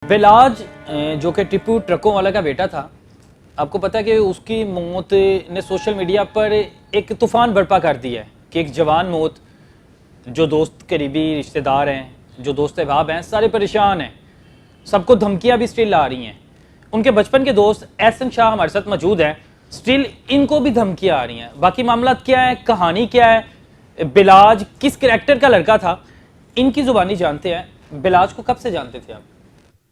बिलाज जो कि टिप्पू ट्रकों वाला का बेटा था, आपको पता है कि उसकी मौत ने सोशल मीडिया पर एक तूफ़ान बर्पा कर दिया है कि एक जवान मौत, जो दोस्त करीबी रिश्तेदार हैं, जो दोस्त अहबाब हैं, सारे परेशान हैं, सबको धमकियां भी स्टिल आ रही हैं। उनके बचपन के दोस्त एहसन शाह हमारे साथ मौजूद हैं, स्टिल इनको भी धमकियां आ रही हैं। बाकी मामला क्या है, कहानी क्या है, बिलाज किस करैक्टर का लड़का था, इनकी ज़ुबानी जानते हैं। बिलाज को कब से जानते थे आप?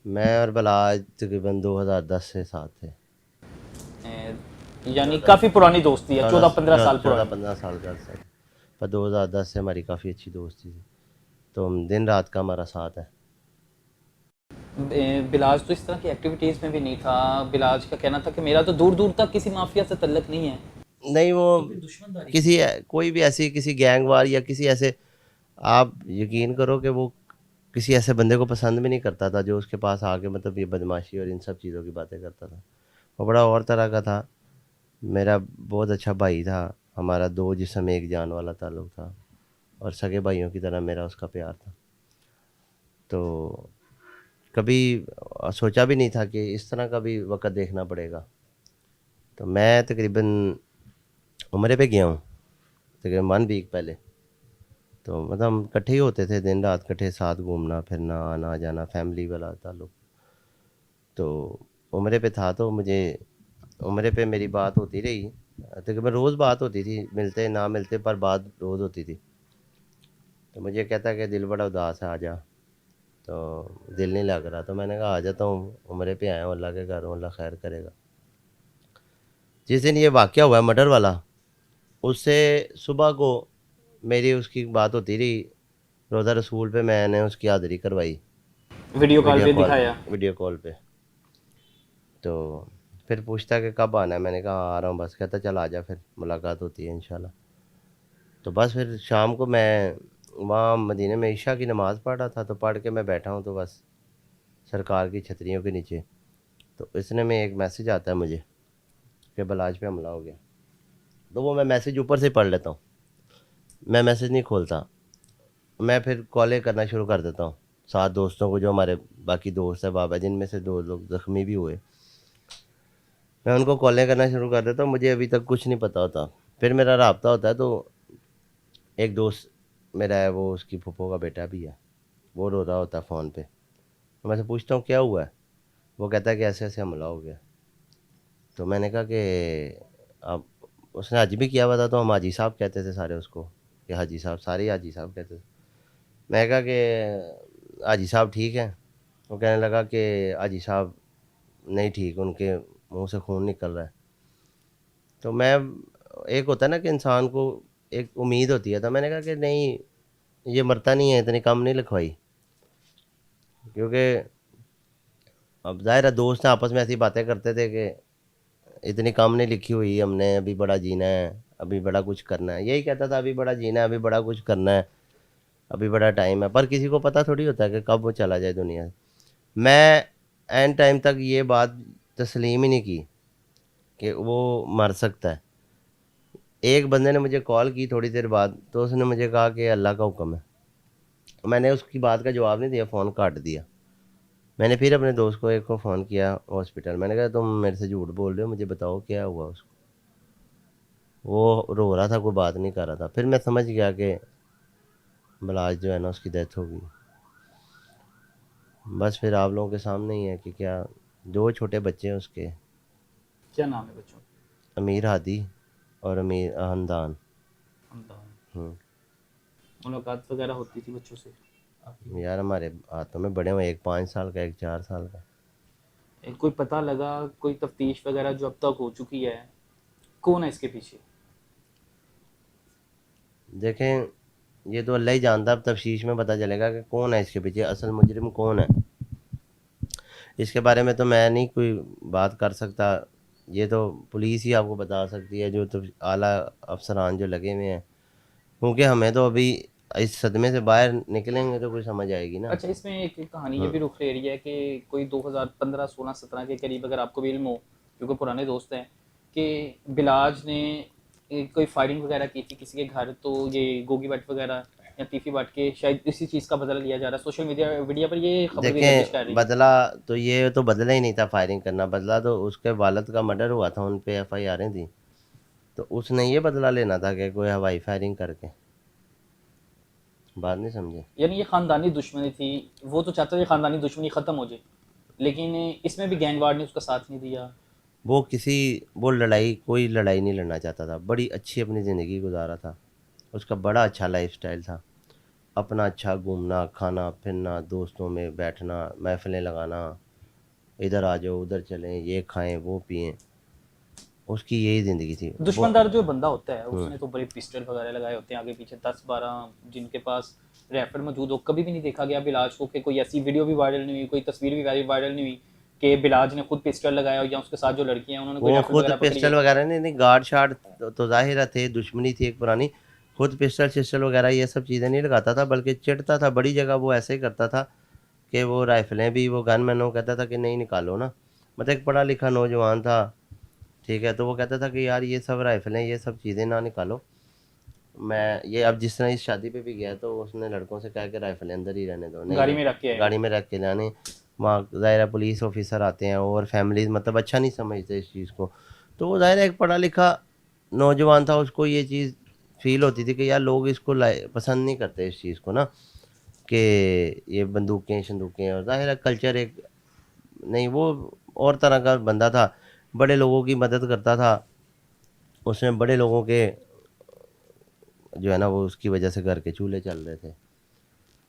मैं और बलाज तकरीबन 2010 से साथ थे। यानी चौदह काफ़ी पुरानी दोस्ती है, 14-15 साल चौदह पुरानी। 15 साल का अर्सा था। पर 2010 से हमारी काफ़ी अच्छी दोस्ती थी, तो हम दिन रात का हमारा साथ है। बिलाज तो इस तरह की एक्टिविटीज़ में भी नहीं था। बिलाज का कहना था कि मेरा तो दूर दूर तक किसी माफिया से तल्लक नहीं है। नहीं, वो तो फिर दुश्मनदारी किसी कोई भी ऐसी किसी गैंगवार या किसी ऐसे, आप यकीन करो कि वो किसी ऐसे बंदे को पसंद भी नहीं करता था जो उसके पास आके मतलब ये बदमाशी और इन सब चीज़ों की बातें करता था। वो बड़ा और तरह का था। मेरा बहुत अच्छा भाई था। हमारा दो जिस्म एक जान वाला ताल्लुक़ था, और सगे भाइयों की तरह मेरा उसका प्यार था। तो कभी सोचा भी नहीं था कि इस तरह का भी वक़्त देखना पड़ेगा। तो मैं तकरीबन उम्रे पे गया हूँ, तकरीबन 1 वीक पहले। तो मतलब हम इकट्ठे ही होते थे, दिन रात इकट्ठे साथ घूमना फिरना आना जाना, फैमिली वाला ताल्लुक़। तो उम्रे पे था, तो मुझे उम्रे पे मेरी बात होती रही, तकरीबन रोज़ बात होती थी, मिलते ना मिलते पर बात रोज़ होती थी। तो मुझे कहता कि दिल बड़ा उदास है, आ जा। तो दिल नहीं लग रहा, तो मैंने कहा आ जाता हूँ, उम्रे पे आया हूँ, अल्लाह के घर हूँ, अल्लाह खैर करेगा। जिस दिन ये वाक़या हुआ मर्डर वाला, उससे सुबह को मेरी उसकी बात होती रही। रोज़ा रसूल पे मैंने उसकी हाज़िरी करवाई, वीडियो कॉल वीडियो पे कॉल दिखाया। वीडियो कॉल पे। तो फिर पूछता कि कब आना है, मैंने कहा आ रहा हूँ बस। कहता चल आ जा, फिर मुलाकात होती है इंशाल्लाह। तो बस फिर शाम को मैं वहाँ मदीने में ईशा की नमाज़ पढ़ रहा था, तो पढ़ के मैं बैठा हूँ, तो बस सरकार की छतरियों के नीचे तो इतने में एक मैसेज आता है मुझे कि बलाज पे हमला हो गया। तो वो मैं मैसेज ऊपर से पढ़ लेता हूँ, मैं मैसेज नहीं खोलता। मैं फिर कॉलें करना शुरू कर देता हूँ 7 दोस्तों को, जो हमारे बाकी दोस्त हैं बाबा, जिनमें से 2 लोग ज़ख्मी भी हुए। मैं उनको कॉलें करना शुरू कर देता हूँ, मुझे अभी तक कुछ नहीं पता होता। फिर मेरा राब्ता होता है, तो एक दोस्त मेरा है, वो उसकी फूफो का बेटा भी है, वो रो रहा होता है फ़ोन पे। तो मैं से पूछता हूँ क्या हुआ है, वो कहता है कि ऐसे ऐसे हमला हो गया। तो मैंने कहा कि अब उसने हज भी किया हुआ था, तो हम हाजी साहब कहते थे सारे उसको, कि हाजी साहब, सारे हाजी साहब कहते थे। मैं कहा कि हाजी साहब ठीक है। वो कहने लगा कि हाजी साहब नहीं ठीक, उनके मुंह से खून निकल रहा है। तो मैं, एक होता है ना कि इंसान को एक उम्मीद होती है, तो मैंने कहा कि नहीं, ये मरता नहीं है, इतनी कम नहीं लिखवाई। क्योंकि अब ज़ाहिर है दोस्त हैं, आपस में ऐसी बातें करते थे कि इतनी कम नहीं लिखी हुई हमने, अभी बड़ा जीना है, अभी बड़ा कुछ करना है। यही कहता था, अभी बड़ा जीना है, अभी बड़ा कुछ करना है, अभी बड़ा टाइम है। पर किसी को पता थोड़ी होता है कि कब वो चला जाए दुनिया से। मैं एंड टाइम तक ये बात तस्लीम ही नहीं की कि वो मर सकता है। एक बंदे ने मुझे कॉल की थोड़ी देर बाद, तो उसने मुझे कहा कि अल्लाह का हुक्म है। मैंने उसकी बात का जवाब नहीं दिया, फ़ोन काट दिया। मैंने फिर अपने दोस्त को एक को फ़ोन किया हॉस्पिटल। मैंने कहा तुम मेरे से झूठ बोल रहे हो, मुझे बताओ क्या हुआ उसको। वो रो रहा था, कोई बात नहीं कर रहा था। फिर मैं समझ गया कि बलाज जो है ना, उसकी डेथ हो गई। बस फिर आप लोगों के सामने ही है कि क्या, 2 छोटे बच्चे हैं उसके, क्या नाम है बच्चों अमीर हादी और अमीर हमदान। का? हम्म। मुलाकात वगैरह होती थी बच्चों से आपकी? यार हमारे हाथों में बड़े हुए, एक 5 साल का, एक 4 साल का। कोई पता लगा, कोई तफ्तीश वगैरह जो अब तक हो चुकी है, कौन है इसके पीछे? देखें, ये तो अल्लाह ही जानता, अब तफ्तीश में पता चलेगा कि कौन है इसके पीछे, असल मुजरिम कौन है। इसके बारे में तो मैं नहीं कोई बात कर सकता। ये तो पुलिस ही आपको बता सकती है, जो तो आला अफसरान जो लगे हुए हैं। क्योंकि हमें तो अभी इस सदमे से बाहर निकलेंगे तो कुछ समझ आएगी ना। अच्छा, इसमें एक कहानी ये हम्म। भी रुख ले रही है कि कोई 2015, 16, 17 के करीब, अगर आपको भी इल्म हो, क्योंकि पुराने दोस्त हैं, कि बिलाज ने कोई फायरिंग वगैरह की थी किसी के घर, तो ये गोगी भट्ट वगैरह या तीफी बांट के शायद इसी चीज़ का बदला लिया जा रहा है। सोशल मीडिया पर ये खबर भी गर्दिश कर देखें रही है। बदला तो ये तो बदला ही नहीं था फायरिंग करना, बदला तो उसके वालिद का मर्डर हुआ था, उन पे FIR थी, तो उसने ये बदला लेना था कि कोई हवाई फायरिंग करके। बात नहीं समझे? यानी ये ख़ानदानी दुश्मनी थी, वो तो चाहता था कि ख़ानदानी दुश्मनी ख़त्म हो जाए, लेकिन इसमें भी गैंगवार ने उसका साथ नहीं दिया। वो लड़ाई, कोई लड़ाई नहीं लड़ना चाहता था, बड़ी अच्छी अपनी ज़िंदगी गुजारा था, उसका बड़ा अच्छा लाइफस्टाइल था, अपना अच्छा घूमना खाना फिरना, दोस्तों में बैठना, महफिलें लगाना, इधर आ जाओ उधर चलें, ये खाएं वो पिएं, उसकी यही ज़िंदगी थी वो। दुश्मनदार जो बंदा होता है उसने तो बड़े पिस्टल वगैरह लगाए होते हैं आगे पीछे, 10-12 जिनके पास रैफल मौजूद हो। कभी भी नहीं देखा गया बिलाज को कि कोई ऐसी वीडियो भी वायरल नहीं हुई, कोई तस्वीर भी वायरल नहीं हुई कि बिलाज ने खुद पिस्टल लगाया हो या उसके साथ जो लड़कियां हैं उन्होंने कोई वो राइफल खुद वगैरह पकड़ी पिस्टल हो। वगैरह नहीं, गार्ड शार्ड तो जाहिर थे, दुश्मनी थी एक पुरानी, खुद पिस्टल शिस्टल वगैरह ये सब चीज़ें नहीं लगाता था, बल्कि चिढ़ता था बड़ी जगह वो ऐसे ही करता था कि वो राइफलें भी, वो गन मैनों कहता था कि नहीं निकालो ना, मतलब एक पढ़ा लिखा नौजवान था, ठीक है, तो वो कहता था कि यार ये सब राइफलें ये सब चीज़ें ना निकालो। मैं ये अब जिस तरह इस शादी पे भी गया तो उसने लड़कों से कहा कि राइफलें अंदर ही रहने दो, नहीं गाड़ी में रख के आए गाड़ी में रख के लाने, वहाँ ज़ाहिर है पुलिस ऑफिसर आते हैं और फैमिली मतलब अच्छा नहीं समझते इस चीज़ को, तो वो ज़ाहिर है एक पढ़ा लिखा नौजवान था, उसको ये चीज़ फील होती थी कि यार लोग इसको पसंद नहीं करते इस चीज़ को ना, कि ये बंदूकें शंदूकें, और ज़ाहिर है कल्चर एक नहीं, वो और तरह का बंदा था, बड़े लोगों की मदद करता था, उसने बड़े लोगों के जो है ना वो उसकी वजह से घर के चूल्हे चल रहे थे।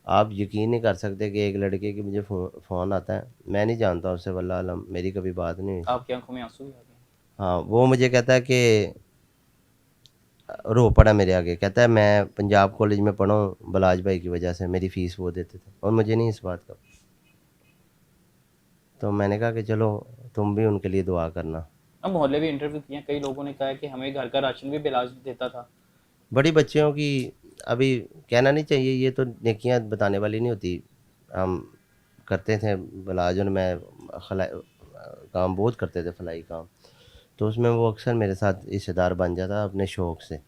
आप यकीन नहीं कर सकते कि एक लड़के की मुझे फ़ोन आता है, मैं नहीं जानता उससे, वल्लाह अलम मेरी कभी बात नहीं हुई। आपकी आंखों में आंसू भी आ गए। हाँ, वो मुझे कहता है कि रो पड़ा मेरे आगे, कहता है मैं पंजाब कॉलेज में पढ़ा हूँ बलाज भाई की वजह से, मेरी फ़ीस वो देते थे और मुझे नहीं इस बात का। तो मैंने कहा कि चलो तुम भी उनके लिए दुआ करना। अब मोहल्ले भी इंटरव्यू किए, कई लोगों ने कहा है कि हमें घर का राशन भी बिलाज देता था। बड़ी बच्चियों की अभी कहना नहीं चाहिए, ये तो नेकियां बताने वाली नहीं होती, हम करते थे बलाज और मैं काम बहुत करते थे फलाई काम, तो उसमें वो अक्सर मेरे साथ हिस्सेदार बन जाता अपने शौक़ से,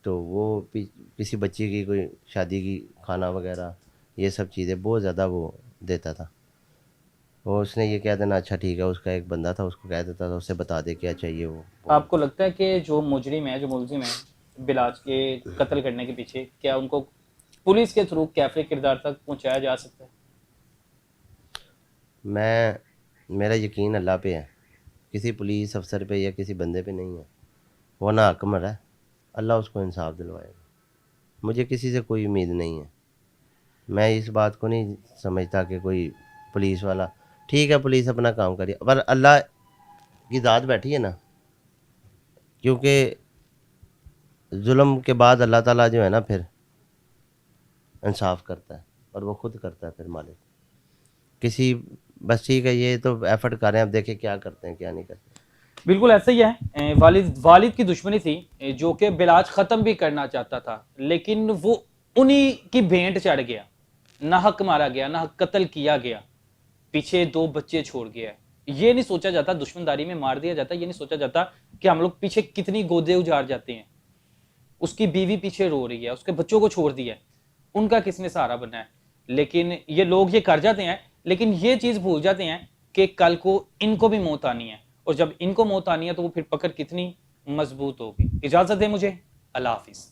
तो वो किसी बच्ची की कोई शादी की खाना वगैरह ये सब चीज़ें बहुत ज़्यादा वो देता था, और उसने ये कह देना अच्छा ठीक है, उसका एक बंदा था उसको कह देता था उससे बता दे क्या चाहिए वो। आपको लगता है कि जो मुजरिम है, जो मुलजिम है बिलाज के कत्ल करने के पीछे, क्या उनको पुलिस के थ्रू कैफे किरदार तक पहुंचाया जा सकता है? मेरा यकीन अल्लाह पे है, किसी पुलिस अफसर पे या किसी बंदे पे नहीं है, वो ना हकमर है, अल्लाह उसको इंसाफ दिलवाएगा, मुझे किसी से कोई उम्मीद नहीं है। मैं इस बात को नहीं समझता कि कोई पुलिस वाला, ठीक है पुलिस अपना काम करिए, पर अल्लाह की ज़ात बैठी है ना, क्योंकि जुल्म के बाद अल्लाह ताला जो है ना फिर इंसाफ करता है, और वो खुद करता है फिर मालिक किसी, बस ठीक है ये तो एफर्ट कर रहे हैं, अब देखें क्या करते हैं क्या नहीं करते। बिल्कुल ऐसा ही है। वालिद की दुश्मनी थी, जो कि बिलाज ख़त्म भी करना चाहता था, लेकिन वो उन्हीं की भेंट चढ़ गया, ना हक मारा गया, ना हक कत्ल किया गया, पीछे 2 बच्चे छोड़ गया। ये नहीं सोचा जाता, दुश्मनदारी में मार दिया जाता, ये नहीं सोचा जाता कि हम लोग पीछे कितनी गोदे उजाड़ जाते हैं। उसकी बीवी पीछे रो रही है, उसके बच्चों को छोड़ दिया है, उनका किसने सहारा बना है। लेकिन ये लोग ये कर जाते हैं, लेकिन ये चीज भूल जाते हैं कि कल को इनको भी मौत आनी है, और जब इनको मौत आनी है तो वो फिर पकड़ कितनी मजबूत होगी। इजाजत दे मुझे, अल्लाह हाफिज।